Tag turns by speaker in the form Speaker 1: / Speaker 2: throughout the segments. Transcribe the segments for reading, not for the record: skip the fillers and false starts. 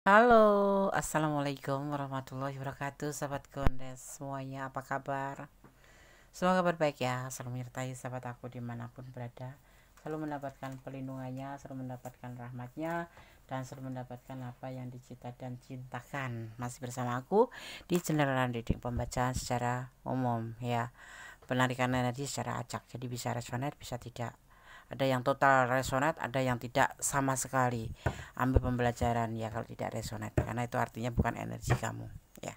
Speaker 1: Halo, assalamualaikum warahmatullahi wabarakatuh, sahabat Gondes semuanya, apa kabar? Semoga kabar baik ya, selalu menyertai sahabat aku dimanapun berada, selalu mendapatkan pelindungannya, selalu mendapatkan rahmatnya, dan selalu mendapatkan apa yang dicita dan cintakan. Masih bersama aku di channel reading pembacaan secara umum ya, penarikan energi secara acak, jadi bisa resonate bisa tidak. Ada yang total resonate, ada yang tidak sama sekali. Ambil pembelajaran ya kalau tidak resonate, karena itu artinya bukan energi kamu ya.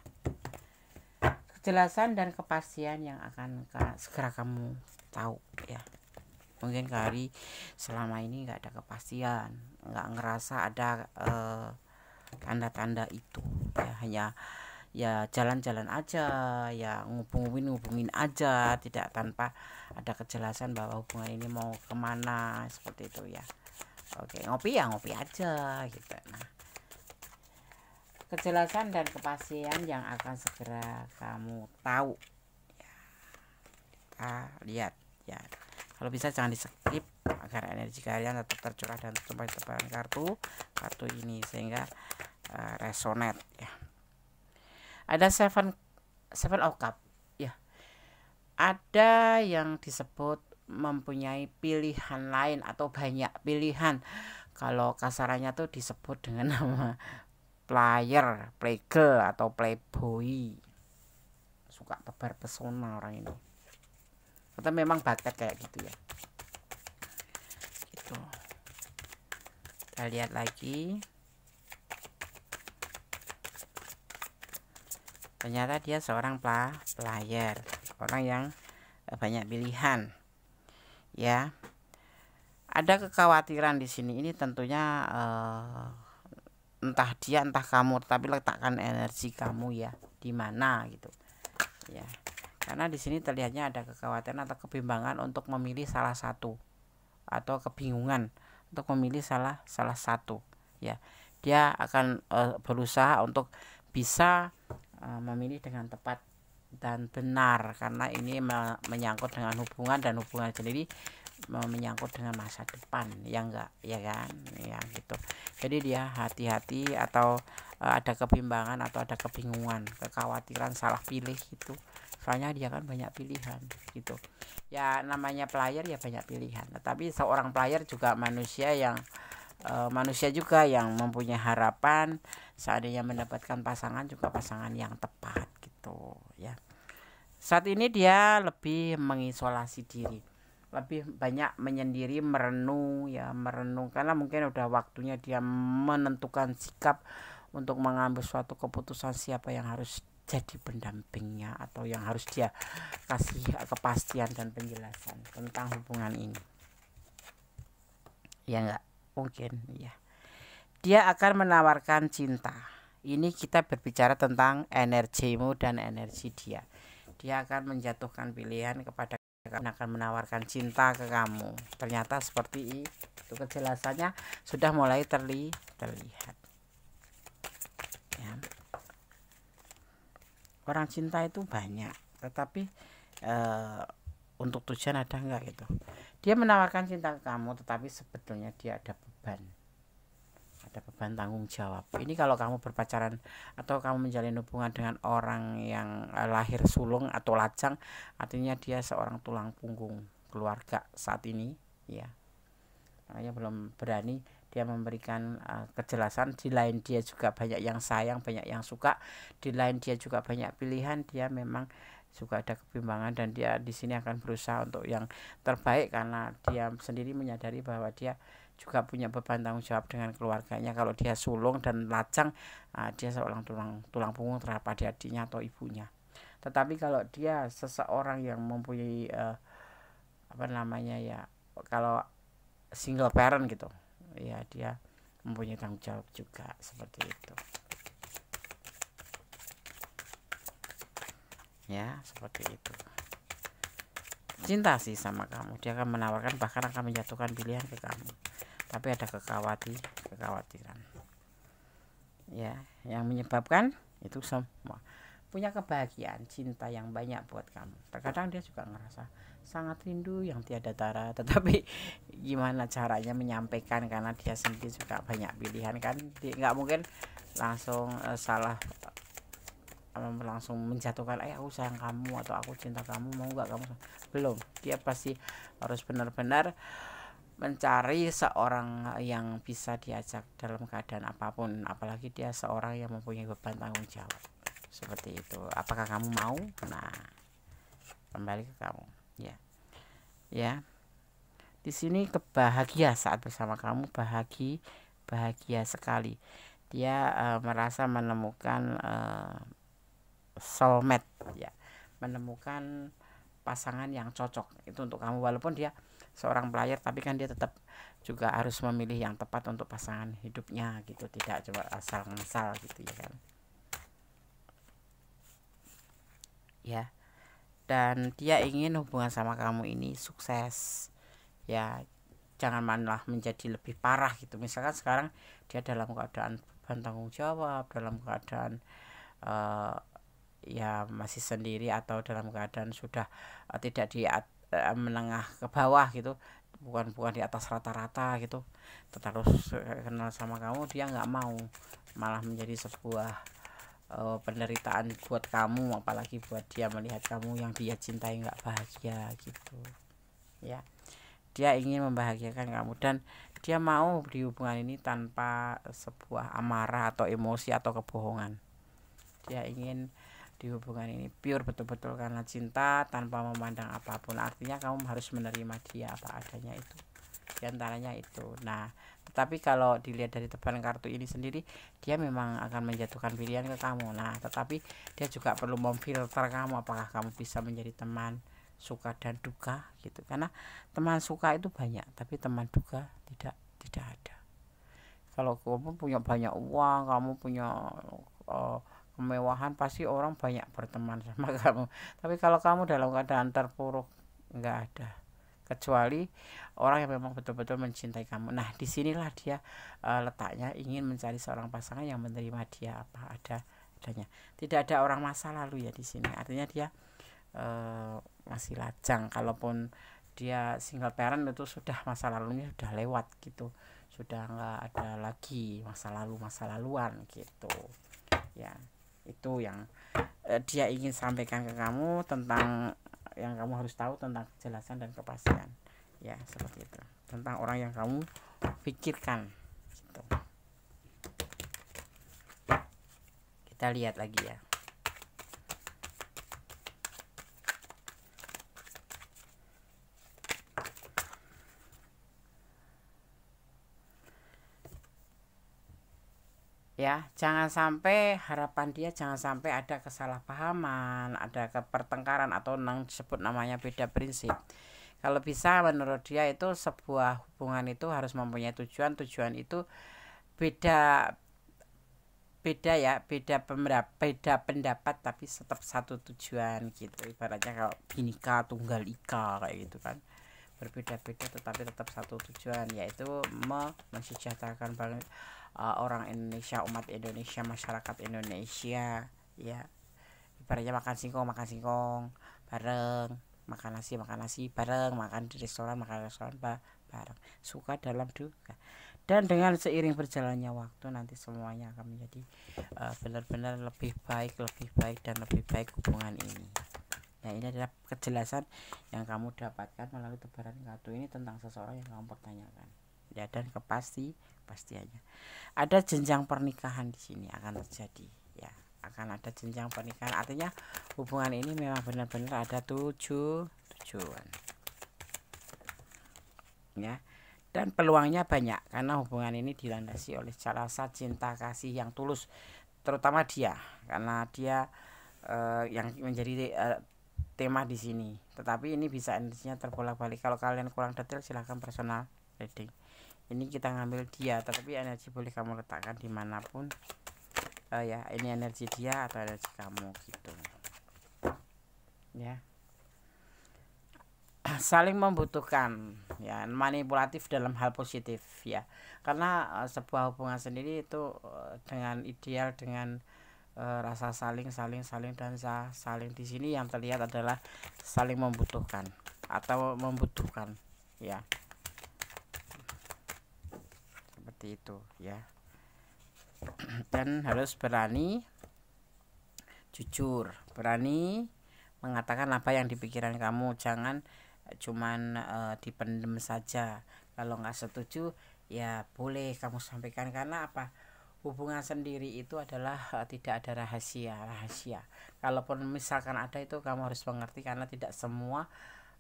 Speaker 1: Kejelasan dan kepastian yang akan segera kamu tahu ya. Mungkin kali selama ini nggak ada kepastian, nggak ngerasa ada tanda-tanda itu ya, hanya ya jalan-jalan aja, ya ngubungin aja, tidak tanpa ada kejelasan bahwa hubungan ini mau kemana, seperti itu ya. Oke, ngopi ya ngopi aja gitu. Nah, kejelasan dan kepastian yang akan segera kamu tahu ya. Kita lihat ya, kalau bisa jangan di skip agar energi kalian tetap tercurah dan sampai tebaran kartu ini sehingga resonate ya. Ada seven of cup ya, ada yang disebut mempunyai pilihan lain atau banyak pilihan. Kalau kasarannya tuh disebut dengan nama player, playgirl atau playboy. Suka tebar pesona orang ini. Atau memang bakat kayak gitu ya. Gitu. Kita lihat lagi. Ternyata dia seorang player, orang yang banyak pilihan. Ya. Ada kekhawatiran di sini. Ini tentunya entah dia entah kamu, tapi letakkan energi kamu ya di mana gitu ya, karena di sini terlihatnya ada kekhawatiran atau kebimbangan untuk memilih salah satu, atau kebingungan untuk memilih salah satu ya. Dia akan berusaha untuk bisa memilih dengan tepat dan benar, karena ini menyangkut dengan hubungan, dan hubungan sendiri menyangkut dengan masa depan ya enggak ya kan ya gitu. Jadi dia hati-hati atau ada kebimbangan atau ada kebingungan, kekhawatiran salah pilih gitu, soalnya dia kan banyak pilihan gitu ya. Namanya player ya banyak pilihan, tapi seorang player juga manusia yang manusia juga yang mempunyai harapan seandainya mendapatkan pasangan, juga pasangan yang tepat gitu ya. Saat ini dia lebih mengisolasi diri, lebih banyak menyendiri, merenung ya, merenung karena mungkin udah waktunya dia menentukan sikap untuk mengambil suatu keputusan siapa yang harus jadi pendampingnya, atau yang harus dia kasih kepastian dan penjelasan tentang hubungan ini ya. Enggak mungkin ya, dia akan menawarkan cinta. Ini kita berbicara tentang energimu dan energi dia. Dia akan menjatuhkan pilihan kepada kamu, akan menawarkan cinta ke kamu. Ternyata seperti itu kejelasannya sudah mulai terlihat ya. Orang cinta itu banyak, tetapi untuk tujuan ada enggak gitu. Dia menawarkan cinta ke kamu, tetapi sebetulnya dia ada beban tanggung jawab. Ini kalau kamu berpacaran atau kamu menjalin hubungan dengan orang yang lahir sulung atau lajang, artinya dia seorang tulang punggung keluarga saat ini ya. Makanya belum berani dia memberikan kejelasan. Di lain dia juga banyak yang sayang, banyak yang suka. Di lain dia juga banyak pilihan. Dia memang juga ada kebimbangan, dan dia di sini akan berusaha untuk yang terbaik, karena dia sendiri menyadari bahwa dia juga punya beban tanggung jawab dengan keluarganya. Kalau dia sulung dan lajang, dia seorang tulang punggung terhadap adik-adiknya atau ibunya. Tetapi kalau dia seseorang yang mempunyai apa namanya ya, kalau single parent gitu ya, dia mempunyai tanggung jawab juga seperti itu ya, seperti itu. Cinta sih sama kamu, dia akan menawarkan, bahkan akan menjatuhkan pilihan ke kamu, tapi ada kekhawatiran ya, yang menyebabkan itu semua punya kebahagiaan cinta yang banyak buat kamu. Terkadang dia juga ngerasa sangat rindu yang tiada tara, tetapi gimana caranya menyampaikan, karena dia sendiri juga banyak pilihan kan, nggak mungkin langsung salah langsung menjatuhkan aku sayang kamu atau aku cinta kamu, mau nggak kamu. Belum, dia pasti harus benar-benar mencari seorang yang bisa diajak dalam keadaan apapun, apalagi dia seorang yang mempunyai beban tanggung jawab seperti itu. Apakah kamu mau? Nah, kembali ke kamu, ya. Di sini kebahagia saat bersama kamu, bahagia sekali. Dia merasa menemukan soulmate, ya, menemukan pasangan yang cocok itu untuk kamu. Walaupun dia seorang player, tapi kan dia tetap juga harus memilih yang tepat untuk pasangan hidupnya gitu, tidak coba asal-ngasal gitu ya kan, ya. Dan dia ingin hubungan sama kamu ini sukses, ya, jangan malah menjadi lebih parah gitu. Misalkan sekarang dia dalam keadaan beban tanggung jawab, dalam keadaan ya masih sendiri, atau dalam keadaan sudah tidak di menengah ke bawah gitu, bukan di atas rata-rata gitu, terus kenal sama kamu, dia nggak mau, malah menjadi sebuah penderitaan buat kamu, apalagi buat dia melihat kamu yang dia cintai nggak bahagia gitu, ya. Dia ingin membahagiakan kamu, dan dia mau di hubungan ini tanpa sebuah amarah atau emosi atau kebohongan. Dia ingin di hubungan ini pure betul-betul karena cinta tanpa memandang apapun. Artinya kamu harus menerima dia apa adanya, itu diantaranya itu. Nah, tetapi kalau dilihat dari tebaran kartu ini sendiri, dia memang akan menjatuhkan pilihan ke kamu. Nah, tetapi dia juga perlu memfilter kamu, apakah kamu bisa menjadi teman suka dan duka gitu. Karena teman suka itu banyak, tapi teman duka tidak ada. Kalau kamu punya banyak uang, kamu punya kemewahan, pasti orang banyak berteman sama kamu. Tapi kalau kamu dalam keadaan terpuruk, nggak ada, kecuali orang yang memang betul-betul mencintai kamu. Nah, disinilah dia letaknya, ingin mencari seorang pasangan yang menerima dia apa adanya. Tidak ada orang masa lalu ya di sini. Artinya dia masih lajang. Kalaupun dia single parent, itu sudah masa lalunya sudah lewat gitu, sudah nggak ada lagi masa laluan gitu, ya. Itu yang dia ingin sampaikan ke kamu, tentang yang kamu harus tahu tentang kejelasan dan kepastian, ya, seperti itu, tentang orang yang kamu pikirkan gitu. Kita lihat lagi ya. Ya, jangan sampai harapan dia, jangan sampai ada kesalahpahaman, ada pertengkaran, atau disebut namanya beda prinsip. Kalau bisa, menurut dia itu sebuah hubungan itu harus mempunyai tujuan itu beda ya, beda pendapat, tapi tetap satu tujuan gitu. Ibaratnya kalau Bhinneka Tunggal Ika kayak gitu kan, berbeda-beda tetapi tetap satu tujuan, yaitu mensejahterakan orang Indonesia, umat Indonesia, masyarakat Indonesia, ya. Ibaratnya makan singkong bareng, makan nasi bareng, makan di restoran bareng, suka dalam duka. Dan dengan seiring berjalannya waktu, nanti semuanya akan menjadi benar-benar lebih baik dan lebih baik hubungan ini. Nah, ini adalah kejelasan yang kamu dapatkan melalui tebaran kartu ini tentang seseorang yang kamu pertanyakan, ya, dan kepastiannya. Ada jenjang pernikahan di sini akan terjadi, ya, akan ada jenjang pernikahan. Artinya hubungan ini memang benar-benar ada tujuan, ya, dan peluangnya banyak karena hubungan ini dilandasi oleh rasa cinta kasih yang tulus, terutama dia, karena dia yang menjadi tema di sini. Tetapi ini bisa energinya terbolak-balik. Kalau kalian kurang detail, silahkan personal reading. Ini kita ngambil dia, tetapi energi boleh kamu letakkan dimanapun, ya. Ini energi dia atau energi kamu gitu, ya. Saling membutuhkan, ya, manipulatif dalam hal positif, ya, karena sebuah hubungan sendiri itu dengan ideal, dengan rasa saling dan saling di sini yang terlihat adalah saling membutuhkan atau membutuhkan, ya, seperti itu, ya. dan harus berani jujur, berani mengatakan apa yang di pikiran kamu. Jangan cuman dipendem saja. Kalau nggak setuju ya boleh kamu sampaikan, karena apa, hubungan sendiri itu adalah tidak ada rahasia. Kalaupun misalkan ada, itu kamu harus mengerti, karena tidak semua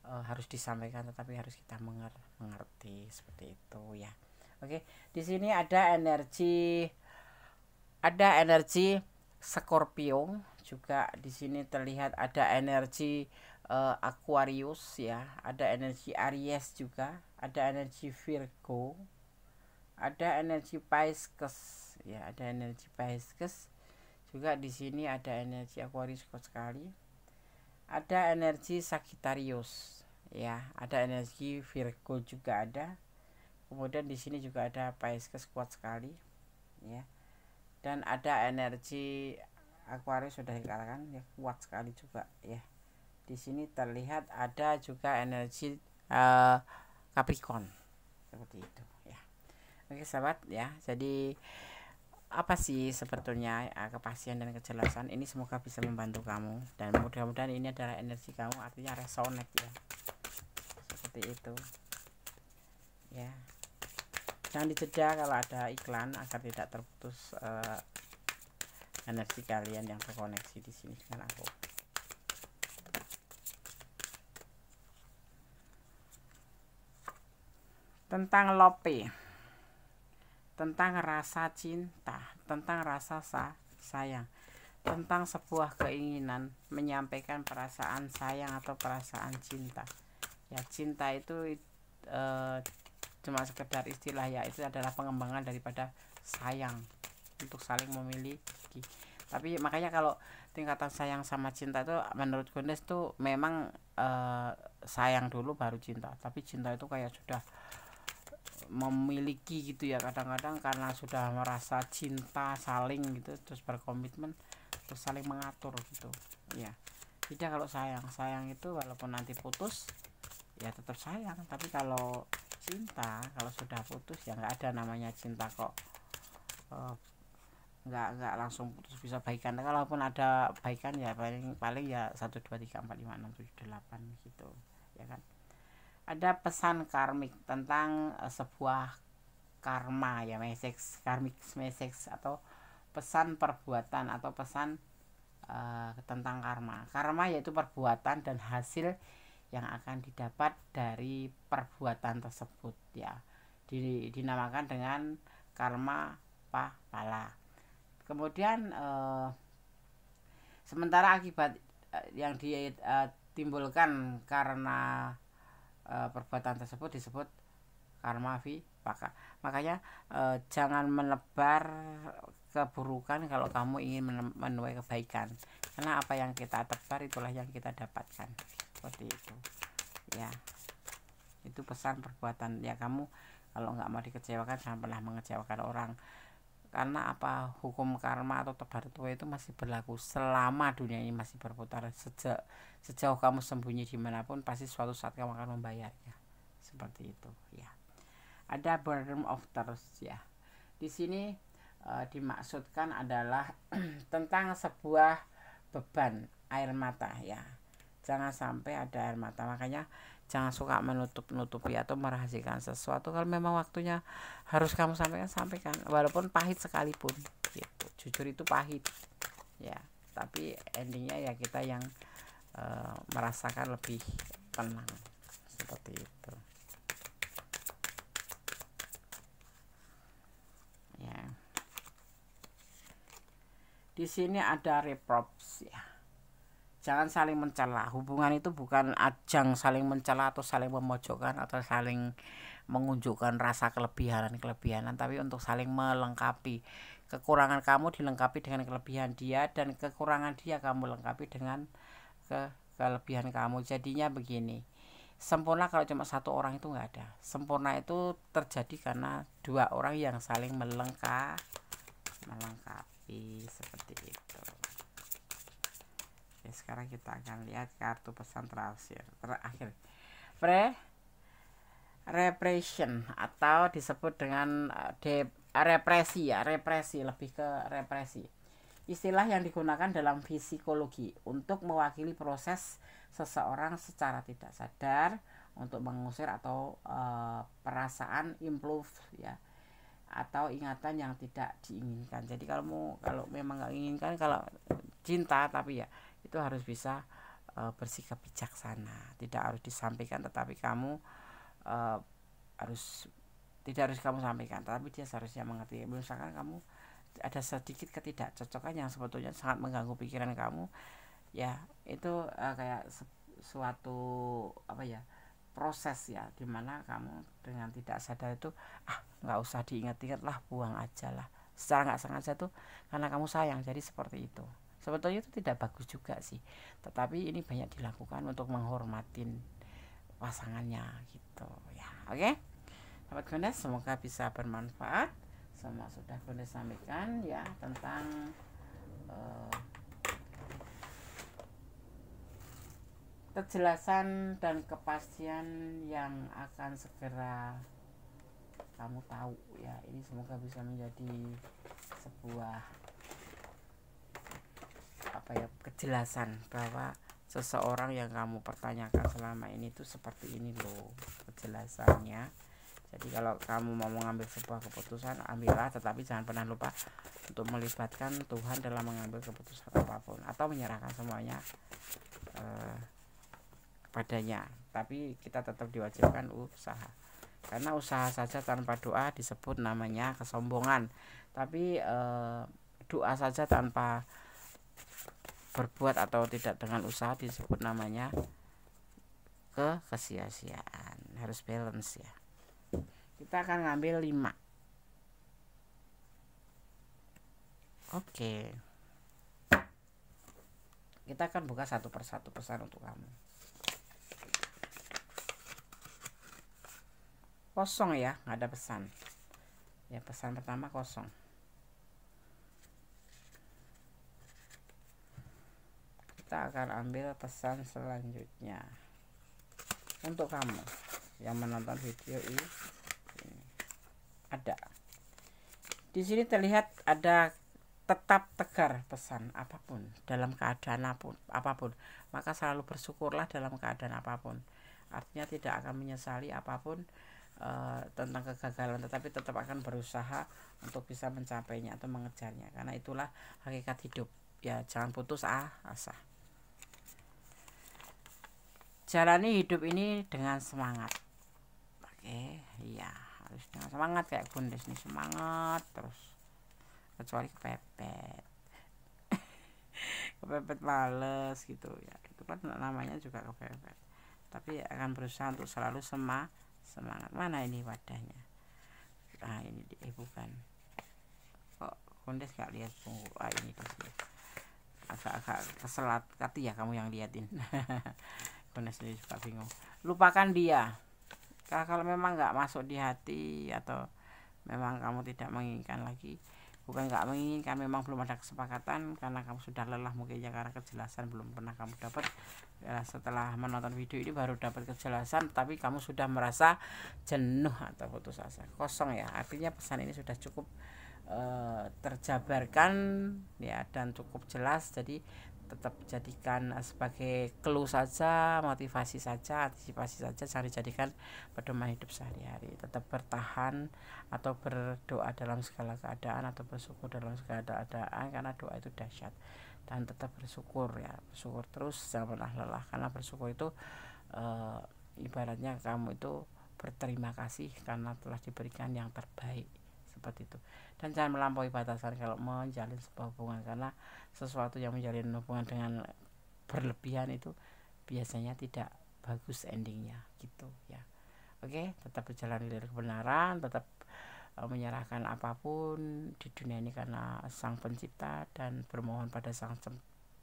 Speaker 1: harus disampaikan, tetapi harus kita mengerti, seperti itu ya. Oke, di sini ada energi Scorpio juga. Di sini terlihat ada energi Aquarius ya, ada energi Aries juga, ada energi Virgo, ada energi Pisces ya, ada energi Pisces juga. Di sini ada energi Aquarius kuat sekali, ada energi Sagittarius ya, ada energi Virgo juga ada. Kemudian di sini juga ada Pisces kuat sekali ya, dan ada energi Aquarius sudah dikatakan ya, kuat sekali juga ya. Di sini terlihat ada juga energi Capricorn seperti itu ya. Oke sahabat ya, jadi apa sih sebetulnya kepastian dan kejelasan ini, semoga bisa membantu kamu, dan mudah-mudahan ini adalah energi kamu, artinya resonate ya, seperti itu ya. Jangan dijeda kalau ada iklan, agar tidak terputus energi kalian yang terkoneksi di sini dengan aku. Tentang lope, tentang rasa cinta, tentang rasa sayang, tentang sebuah keinginan menyampaikan perasaan sayang atau perasaan cinta ya. Cinta itu cuma sekedar istilah ya, itu adalah pengembangan daripada sayang, untuk saling memiliki. Tapi makanya kalau tingkatan sayang sama cinta itu menurut Gondes tuh memang sayang dulu baru cinta, tapi cinta itu kayak sudah memiliki gitu ya, kadang-kadang karena sudah merasa cinta saling gitu, terus berkomitmen, terus saling mengatur gitu ya. Tidak, kalau sayang itu walaupun nanti putus ya tetap sayang, tapi kalau cinta, kalau sudah putus ya nggak ada namanya cinta kok. Nggak langsung putus, bisa baikan. Kalaupun ada baikan ya paling ya 1 2 3 4 5 6 7 8 gitu ya kan. Ada pesan karmik tentang sebuah karma ya, karmik message, atau pesan perbuatan, atau pesan tentang karma yaitu perbuatan dan hasil yang akan didapat dari perbuatan tersebut ya, dinamakan dengan karma pala. Kemudian sementara akibat yang ditimbulkan karena perbuatan tersebut disebut karma vipaka. Makanya jangan menebar keburukan kalau kamu ingin menuai kebaikan, karena apa yang kita tebar itulah yang kita dapatkan, seperti itu ya. Itu pesan perbuatan ya. Kamu kalau nggak mau dikecewakan, jangan pernah mengecewakan orang, karena apa, hukum karma atau tebar tuai itu masih berlaku selama dunia ini masih berputar. Sejauh kamu sembunyi dimanapun, pasti suatu saat kamu akan membayarnya, seperti itu ya. Ada burden of thirst ya. Di sini dimaksudkan adalah tentang sebuah beban air mata ya. Jangan sampai ada air mata, makanya jangan suka menutupi atau merahasiakan sesuatu. Kalau memang waktunya harus kamu sampaikan, walaupun pahit sekalipun gitu. Jujur itu pahit ya, tapi endingnya ya kita yang merasakan lebih tenang, seperti itu ya. Di sini ada reproach ya. Jangan saling mencela. Hubungan itu bukan ajang saling mencela atau saling memojokkan atau saling menunjukkan rasa kelebihan, tapi untuk saling melengkapi. Kekurangan kamu dilengkapi dengan kelebihan dia, dan kekurangan dia kamu lengkapi dengan kelebihan kamu. Jadinya begini, sempurna kalau cuma satu orang itu nggak ada. Sempurna itu terjadi karena dua orang yang saling melengkapi, seperti itu. Oke, sekarang kita akan lihat kartu pesan terakhir repression, atau disebut dengan represi ya, represi, lebih ke represi. Istilah yang digunakan dalam psikologi untuk mewakili proses seseorang secara tidak sadar untuk mengusir atau perasaan improve ya, atau ingatan yang tidak diinginkan. Jadi kalau memang nggak inginkan, kalau cinta tapi ya itu harus bisa bersikap bijaksana, tidak harus disampaikan, tetapi kamu tidak harus kamu sampaikan, tapi dia seharusnya mengerti. Misalkan kamu ada sedikit ketidakcocokan yang sebetulnya sangat mengganggu pikiran kamu, ya itu kayak suatu proses ya, dimana kamu dengan tidak sadar itu nggak usah diingat-ingat lah, buang aja lah, secara nggak sengaja tuh karena kamu sayang, jadi seperti itu. Sebetulnya itu tidak bagus juga sih, tetapi ini banyak dilakukan untuk menghormatin pasangannya gitu ya. Oke, sahabat Gondes, semoga bisa bermanfaat. Semua sudah Gondes sampaikan ya tentang kejelasan dan kepastian yang akan segera kamu tahu ya. Ini semoga bisa menjadi sebuah kejelasan bahwa seseorang yang kamu pertanyakan selama ini tuh seperti ini loh kejelasannya. Jadi kalau kamu mau mengambil sebuah keputusan, ambillah, tetapi jangan pernah lupa untuk melibatkan Tuhan dalam mengambil keputusan apapun, atau menyerahkan semuanya kepadanya. Tapi kita tetap diwajibkan usaha, karena usaha saja tanpa doa disebut namanya kesombongan. Tapi doa saja tanpa berbuat atau tidak dengan usaha disebut namanya kesia-siaan. Harus balance ya. Kita akan ngambil 5. Oke. Kita akan buka satu persatu pesan untuk kamu. Kosong ya, nggak ada pesan. Ya, pesan pertama kosong. Kita akan ambil pesan selanjutnya untuk kamu yang menonton video ini. Ada di sini terlihat ada tetap tegar pesan apapun dalam keadaan apapun, maka selalu bersyukurlah dalam keadaan apapun. Artinya tidak akan menyesali apapun tentang kegagalan, tetapi tetap akan berusaha untuk bisa mencapainya atau mengejarnya, karena itulah hakikat hidup ya. Jangan putus asa. Jalani hidup ini dengan semangat. Oke, iya, harus dengan semangat kayak Gondes nih, semangat terus, kecuali kepepet males gitu ya, itu kan namanya juga kepepet. Tapi akan berusaha untuk selalu semangat. Mana ini wadahnya? Nah ini bukan, kok Gondes gak lihat tunggu. Ini dia, agak keselat hati ya kamu yang liatin. Gondes sendiri juga bingung. Lupakan dia. Kalau memang nggak masuk di hati, atau memang kamu tidak menginginkan lagi, bukan nggak menginginkan, memang belum ada kesepakatan karena kamu sudah lelah mungkin ya, karena kejelasan belum pernah kamu dapat ya. Setelah menonton video ini baru dapat kejelasan, tapi kamu sudah merasa jenuh atau putus asa, kosong ya. Artinya pesan ini sudah cukup terjabarkan ya, dan cukup jelas. Jadi tetap jadikan sebagai clue saja, motivasi saja, antisipasi saja, jangan dijadikan pedoman hidup sehari-hari. Tetap bertahan atau berdoa dalam segala keadaan, atau bersyukur dalam segala keadaan, karena doa itu dahsyat. Dan tetap bersyukur ya, bersyukur terus, jangan pernah lelah, karena bersyukur itu ibaratnya kamu itu berterima kasih karena telah diberikan yang terbaik, seperti itu. Dan jangan melampaui batasan kalau menjalin sebuah hubungan, karena sesuatu yang menjalin hubungan dengan berlebihan itu biasanya tidak bagus endingnya gitu ya. Oke, tetap berjalan dari kebenaran, tetap menyerahkan apapun di dunia ini karena Sang Pencipta, dan bermohon pada Sang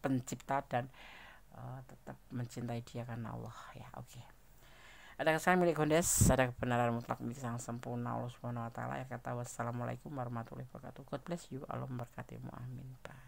Speaker 1: Pencipta, dan tetap mencintai Dia karena Allah ya. Oke. Ada kesan milik Gondes, ada kebenaran mutlak milik Sang Sempurna Allah Subhanahu wa taala. Ya kata wassalamualaikum warahmatullahi wabarakatuh. God bless you. Allah memberkatimu. Amin. Bye.